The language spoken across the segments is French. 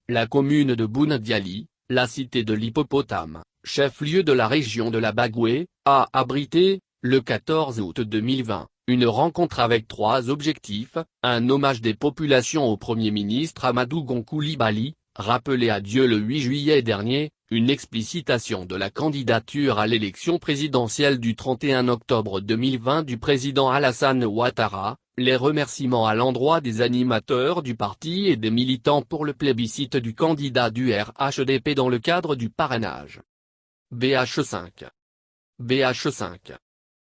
La commune de Boundiali, la cité de l'hippopotame, chef-lieu de la région de la Bagoué, a abrité, le 14 août 2020, une rencontre avec trois objectifs: un hommage des populations au Premier ministre Amadou Gon Coulibaly, rappelé à Dieu le 8 juillet dernier, une explicitation de la candidature à l'élection présidentielle du 31 octobre 2020 du président Alassane Ouattara, les remerciements à l'endroit des animateurs du parti et des militants pour le plébiscite du candidat du RHDP dans le cadre du parrainage. BH5.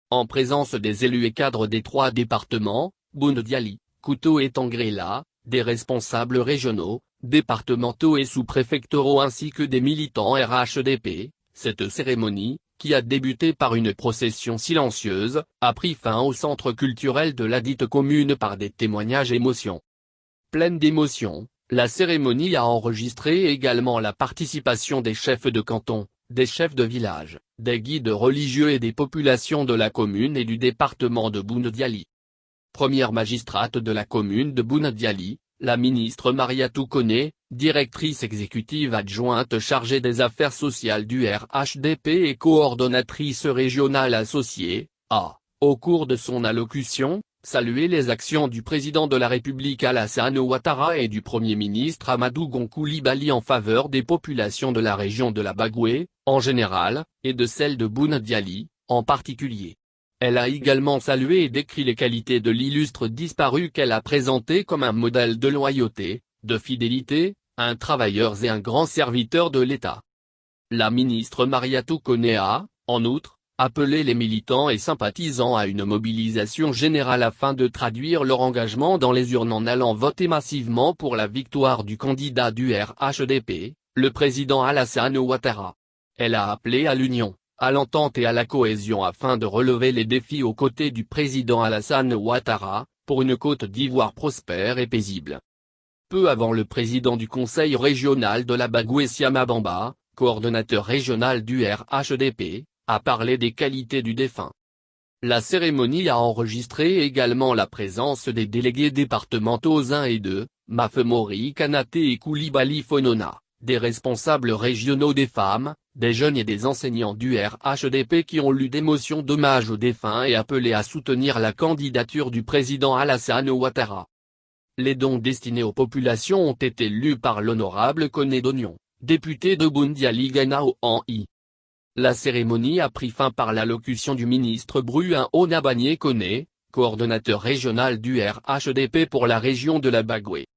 En présence des élus et cadres des trois départements, Boundiali, Kouto et Tangrela, des responsables régionaux, départementaux et sous-préfectoraux ainsi que des militants RHDP, cette cérémonie, qui a débuté par une procession silencieuse, a pris fin au centre culturel de ladite commune par des témoignages émotions. Pleine d'émotions, la cérémonie a enregistré également la participation des chefs de canton, des chefs de village, des guides religieux et des populations de la commune et du département de Boundiali. Première magistrate de la commune de Boundiali, la ministre Mariatou Koné, directrice exécutive adjointe chargée des affaires sociales du RHDP et coordonnatrice régionale associée, a, au cours de son allocution, salué les actions du président de la République Alassane Ouattara et du Premier ministre Amadou Gon Coulibaly en faveur des populations de la région de la Bagoué, en général, et de celle de Boundiali, en particulier. Elle a également salué et décrit les qualités de l'illustre disparu qu'elle a présenté comme un modèle de loyauté, de fidélité, un travailleur et un grand serviteur de l'État. La ministre Mariatou Koné a, en outre, appelé les militants et sympathisants à une mobilisation générale afin de traduire leur engagement dans les urnes en allant voter massivement pour la victoire du candidat du RHDP, le président Alassane Ouattara. Elle a appelé à l'union, à l'entente et à la cohésion afin de relever les défis aux côtés du président Alassane Ouattara, pour une Côte d'Ivoire prospère et paisible. Peu avant, le président du conseil régional de la Bagoué Siama Bamba, coordonnateur régional du RHDP, a parlé des qualités du défunt. La cérémonie a enregistré également la présence des délégués départementaux 1 et 2, Mafemori Kanaté et Coulibaly Fonona, des responsables régionaux des femmes, des jeunes et des enseignants du RHDP qui ont lu des motions d'hommage aux défunts et appelé à soutenir la candidature du président Alassane Ouattara. Les dons destinés aux populations ont été lus par l'honorable Koné Dognon, député de Boundiali Ganaou en I. La cérémonie a pris fin par l'allocution du ministre Bruin Onabanye Koné, coordonnateur régional du RHDP pour la région de la Bagoué.